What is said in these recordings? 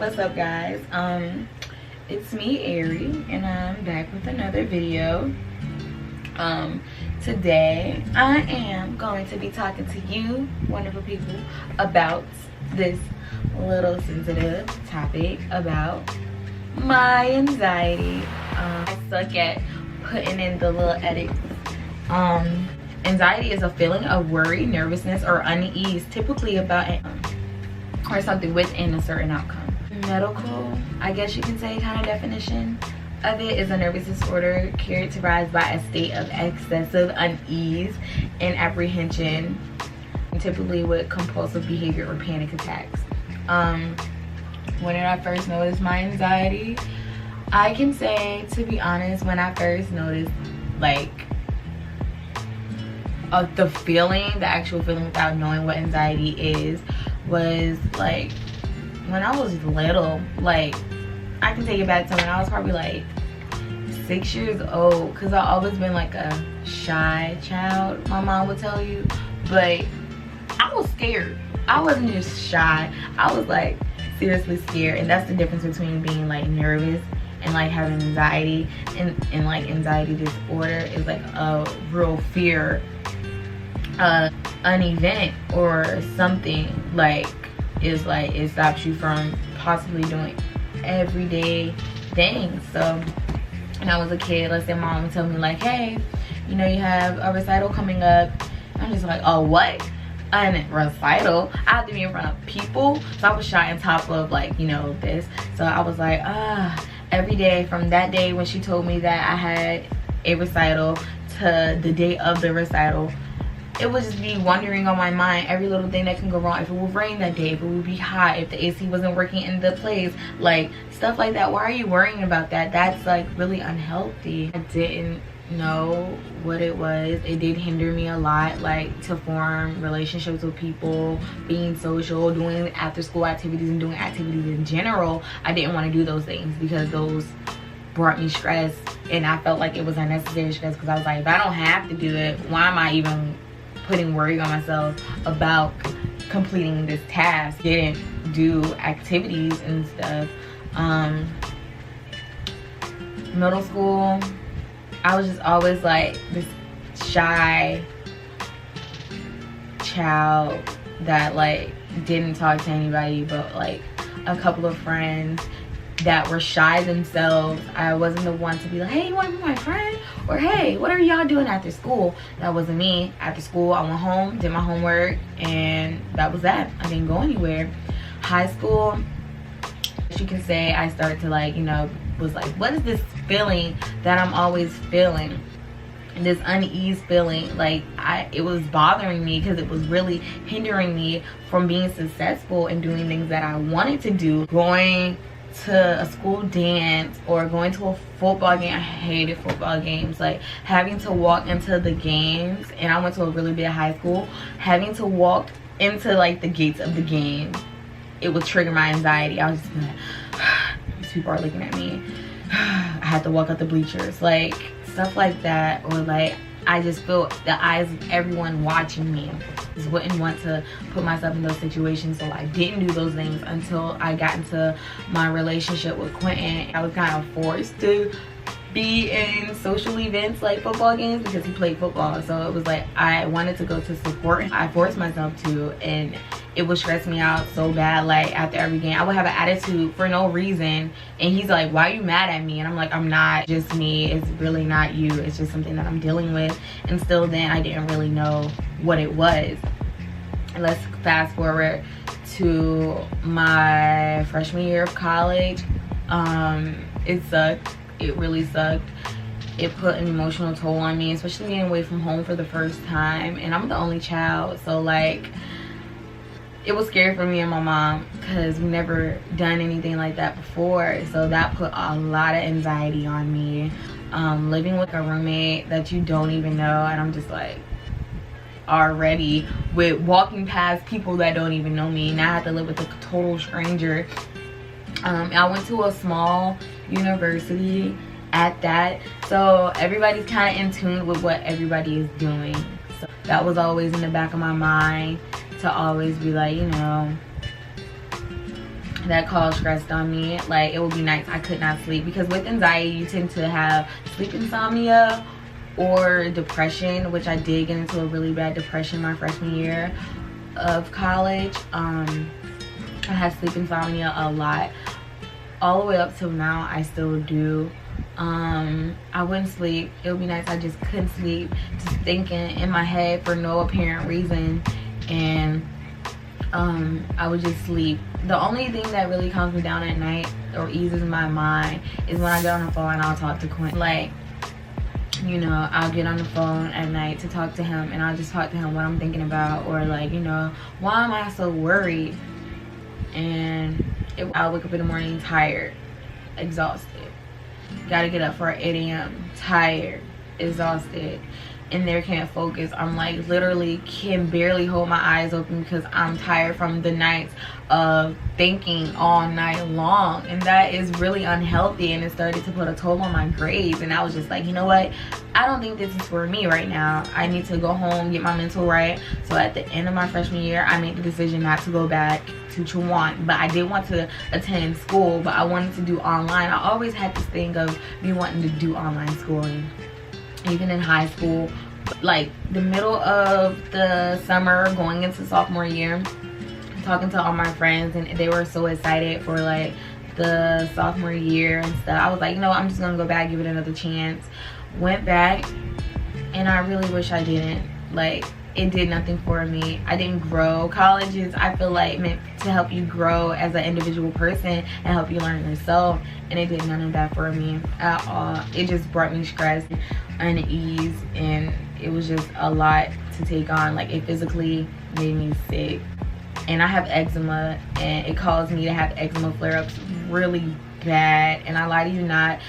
What's up, guys? It's me, Ari, and I'm back with another video. Today I am going to be talking to you wonderful people about this little sensitive topic about my anxiety. I suck at putting in the little edits. Anxiety is a feeling of worry, nervousness, or unease, typically about or something within a certain outcome. Medical, I guess you can say, kind of definition of it is a nervous disorder characterized by a state of excessive unease and apprehension, typically with compulsive behavior or panic attacks. When did I first notice my anxiety? I can say, to be honest, when I first noticed the feeling, the actual feeling without knowing what anxiety is, was like when I was little. Like, I can take it back to when I was probably like 6 years old, because I've always been like a shy child, my mom would tell you. But I was scared. I wasn't just shy, I was like seriously scared. And that's the difference between being like nervous and like having anxiety. And like anxiety disorder is like a real fear, an event or something like it stops you from possibly doing everyday things. So when I was a kid, let's say mom would tell me like, hey, you know, you have a recital coming up. I'm just like, oh, what? A recital? I have to be in front of people. So I was shy on top of like, you know, this. So I was like, every day from that day when she told me that I had a recital to the day of the recital, it would just be wondering on my mind every little thing that can go wrong. If it would rain that day, if it would be hot, if the AC wasn't working in the place, like stuff like that. Why are you worrying about that? That's like really unhealthy. I didn't know what it was. It did hinder me a lot, like to form relationships with people, being social, doing after school activities, and doing activities in general. I didn't want to do those things because those brought me stress, and I felt like it was unnecessary stress, because I was like, if I don't have to do it, why am I even putting worry on myself about completing this task? Didn't do activities and stuff. Middle school, I was just always like this shy child that like didn't talk to anybody but like a couple of friends that were shy themselves. I wasn't the one to be like, hey, you want to be my friend? Or hey, what are y'all doing after school? That wasn't me. After school, I went home, did my homework, and that was that. I didn't go anywhere. High school, you can say I started to like, you know, was like, what is this feeling that I'm always feeling? This unease feeling, like it was bothering me because it was really hindering me from being successful and doing things that I wanted to do. Going to a school dance or going to a football game. I hated football games. Like having to walk into the games, and I went to a really big high school, having to walk into like the gates of the game, it would trigger my anxiety. I was just like, these people are looking at me. I had to walk out the bleachers, like stuff like that. Or like I just felt the eyes of everyone watching me. Just wouldn't want to put myself in those situations, so I didn't do those things until I got into my relationship with Quentin. I was kind of forced to be in social events like football games because he played football, so it was like I wanted to go to support him. I forced myself to, and it would stress me out so bad. Like after every game I would have an attitude for no reason, and he's like, why are you mad at me? And I'm like, I'm not just me, it's really not you, it's just something that I'm dealing with. And still then I didn't really know what it was. And let's fast forward to my freshman year of college. It sucked. It really sucked. It put an emotional toll on me, especially being away from home for the first time, and I'm the only child, so like it was scary for me and my mom because we never done anything like that before. So that put a lot of anxiety on me. Living with a roommate that you don't even know, and I'm just like already with walking past people that don't even know me. Now I have to live with a total stranger. I went to a small university at that, so everybody's kind of in tune with what everybody is doing. So that was always in the back of my mind, to always be like, you know, that caused stress on me. Like, it would be nights I could not sleep, because with anxiety you tend to have sleep insomnia or depression, which I did get into a really bad depression my freshman year of college. I had sleep insomnia a lot, all the way up till now. I still do. I wouldn't sleep. It would be nights I just couldn't sleep, just thinking in my head for no apparent reason, and I would just sleep. The only thing that really calms me down at night or eases my mind is when I get on the phone and I'll talk to Quinn. Like, you know, I'll get on the phone at night to talk to him, and I'll just talk to him what I'm thinking about, or like, you know, why am I so worried? And I'll wake up in the morning tired, exhausted. Gotta get up for 8 a.m. tired, exhausted, and there can't focus. I'm like literally can barely hold my eyes open because I'm tired from the nights of thinking all night long, and that is really unhealthy, and it started to put a toll on my grades. And I was just like, you know what, I don't think this is for me right now. I need to go home, get my mental right. So at the end of my freshman year, I made the decision not to go back to Chowan, but I did want to attend school, but I wanted to do online. I always had this thing of me wanting to do online schooling, even in high school. Like the middle of the summer going into sophomore year, talking to all my friends, and they were so excited for like the sophomore year and stuff. I was like, you know what, I'm just gonna go back, give it another chance. Went back, and I really wish I didn't. Like, it did nothing for me. I didn't grow. College is, I feel like, meant to help you grow as an individual person and help you learn yourself, and it did none of that for me at all. It just brought me stress, unease, and it was just a lot to take on. Like, it physically made me sick, and I have eczema, and it caused me to have eczema flare-ups really bad. And I lie to you not,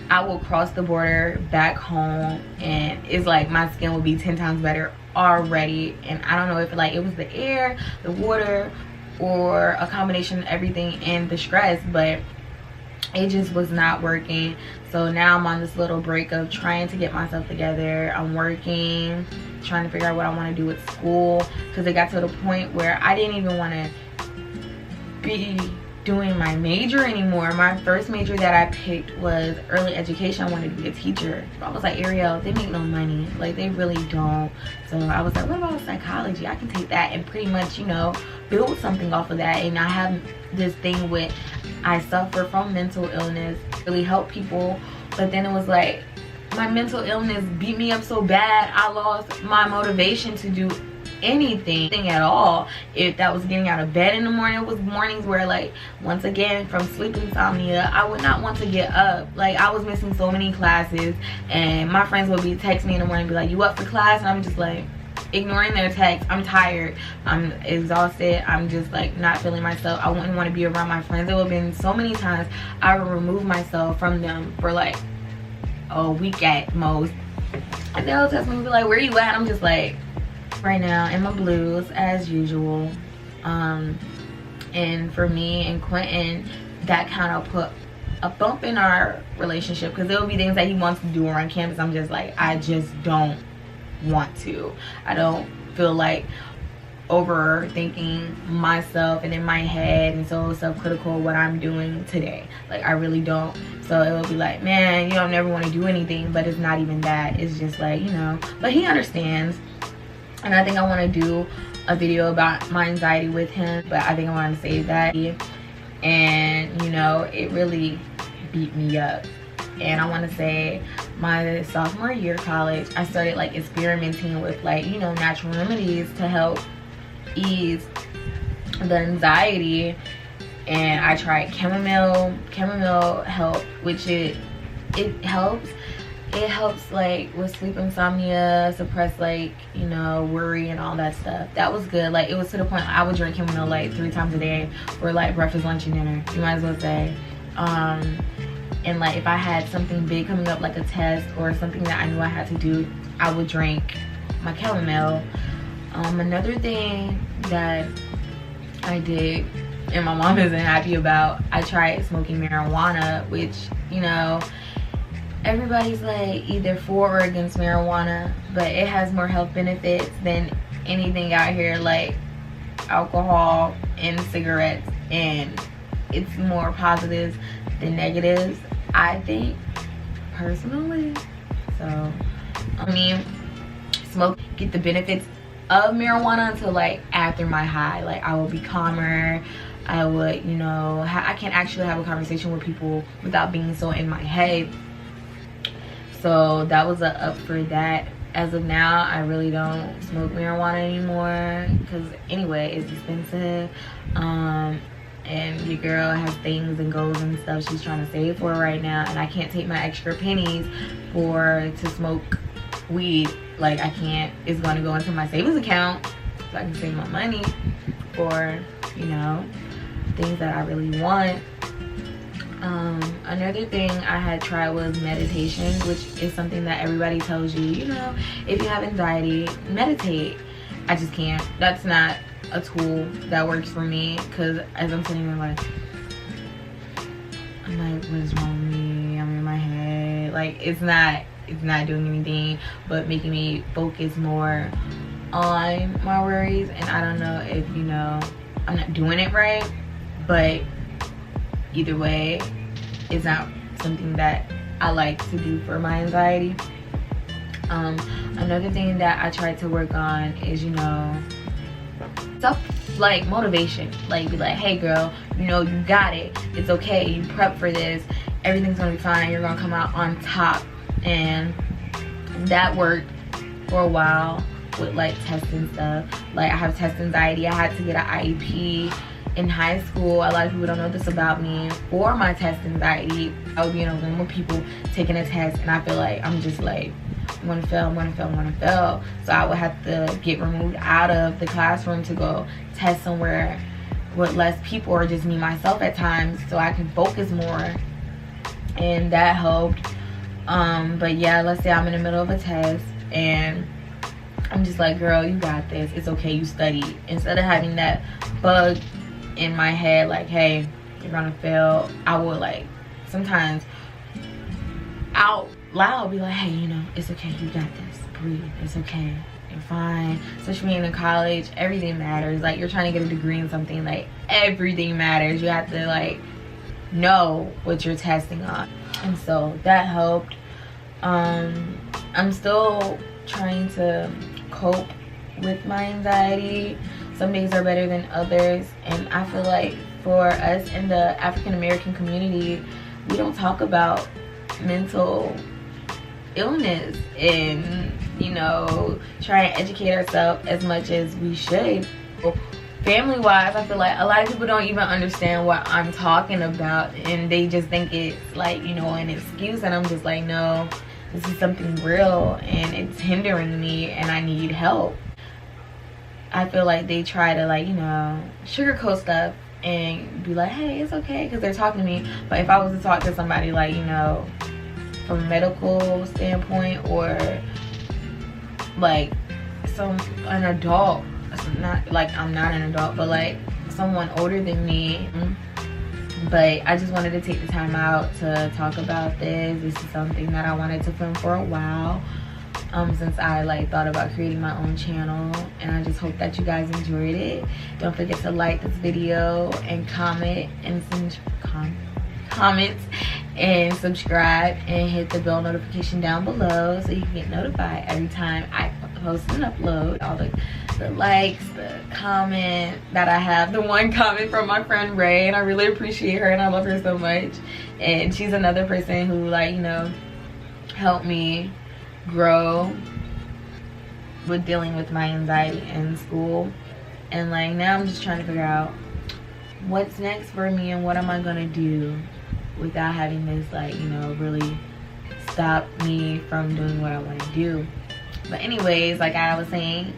I will cross the border back home, and it's like my skin will be 10 times better already. And I don't know if like it was the air, the water, or a combination of everything and the stress, but it just was not working. So now I'm on this little break of trying to get myself together. I'm working, trying to figure out what I want to do with school, because it got to the point where I didn't even want to be doing my major anymore. My first major that I picked was early education. I wanted to be a teacher. I was like, Ariel, they make no money. Like, they really don't. So I was like, what about psychology? I can take that and pretty much, you know, build something off of that. And I have this thing with, I suffer from mental illness, really help people. But then it was like, my mental illness beat me up so bad, I lost my motivation to do anything at all. If that was getting out of bed in the morning, it was mornings where, like, once again, from sleep insomnia, I would not want to get up. Like, I was missing so many classes, and my friends would be text me in the morning and be like, you up for class? And I'm just like ignoring their text. I'm tired, I'm exhausted, I'm just like not feeling myself. I wouldn't want to be around my friends. There would have been so many times I would remove myself from them for like a week at most, and they'll text me and be like, where you at? I'm just like, right now in my blues as usual. And for me and Quentin, that kind of put a bump in our relationship, because there will be things that he wants to do around campus. I'm just like, I just don't want to. I don't feel like overthinking myself and in my head and so self-critical what I'm doing today. Like, I really don't. So it will be like, man, you don't never want to do anything, but it's not even that. It's just like, you know, but he understands. And I think I want to do a video about my anxiety with him, but I think I want to save that. And, you know, it really beat me up. And I want to say my sophomore year of college, I started like experimenting with, like, you know, natural remedies to help ease the anxiety. And I tried chamomile help, which it helps. It helps like with sleep insomnia, suppress like, you know, worry and all that stuff. That was good. Like, it was to the point I would drink chamomile like 3 times a day for like breakfast, lunch, and dinner, you might as well say. And like if I had something big coming up, like a test or something that I knew I had to do, I would drink my chamomile. Another thing that I did and my mom isn't happy about, I tried smoking marijuana, which, you know, everybody's like either for or against marijuana, but it has more health benefits than anything out here, like alcohol and cigarettes and it's more positives than negatives, I think, personally. So I mean, smoke, get the benefits of marijuana until like after my high. Like I will be calmer, I would, you know, I can actually have a conversation with people without being so in my head. So that was a up for that. As of now, I really don't smoke marijuana anymore because anyway, it's expensive. And your girl has things and goals and stuff she's trying to save for right now, and I can't take my extra pennies to smoke weed. Like I can't. It's going to go into my savings account so I can save my money for, you know, things that I really want. Another thing I had tried was meditation, which is something that everybody tells you, you know, if you have anxiety, meditate. I just can't. That's not a tool that works for me, because as I'm sitting there like, I'm like, what is wrong with me? I'm in my head. Like it's not doing anything but making me focus more on my worries. And I don't know if, you know, I'm not doing it right, but either way, it's not something that I like to do for my anxiety. Another thing that I tried to work on is, you know, stuff like motivation. Like be like, hey girl, you know, you got it, it's okay, you prep for this, everything's gonna be fine, you're gonna come out on top. And that worked for a while with like testing stuff. Like I have test anxiety. I had to get an IEP in high school. A lot of people don't know this about me. For my test anxiety, I would be in a room with people taking a test, and I feel like I'm just like, I'm gonna fail. So I would have to get removed out of the classroom to go test somewhere with less people, or just me myself at times, so I can focus more, and that helped. But yeah, let's say I'm in the middle of a test and I'm just like, girl, you got this, it's okay, you study. Instead of having that bug in my head like, hey, you're gonna fail, I would like sometimes out loud be like, hey, you know, it's okay, you got this, breathe, it's okay, you're fine. Especially being in college, everything matters. Like you're trying to get a degree in something, like everything matters. You have to like know what you're testing on, and so that helped. I'm still trying to cope with my anxiety. Some days are better than others, and I feel like for us in the African American community, we don't talk about mental illness and, you know, try and educate ourselves as much as we should. Family wise, I feel like a lot of people don't even understand what I'm talking about, and they just think it's like, you know, an excuse, and I'm just like, no, this is something real and it's hindering me and I need help. I feel like they try to, like, you know, sugarcoat stuff and be like, hey, it's okay, because they're talking to me. But if I was to talk to somebody, like, you know, from a medical standpoint, or like an adult, not like I'm not an adult, but like someone older than me. But I just wanted to take the time out to talk about this. This is something that I wanted to film for a while, since I like thought about creating my own channel, and I just hope that you guys enjoyed it. Don't forget to like this video and comment and comments and subscribe, and hit the bell notification down below so you can get notified every time I post and upload. All the likes, the comment that I have, the one comment from my friend Ray, and I really appreciate her and I love her so much. And she's another person who, like, you know, helped me grow with dealing with my anxiety in school. And like now I'm just trying to figure out what's next for me and what am I gonna do without having this, like, you know, really stop me from doing what I want to do. But anyways, like I was saying,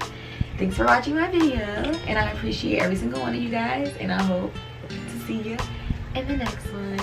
thanks for watching my video, and I appreciate every single one of you guys, and I hope to see you in the next one.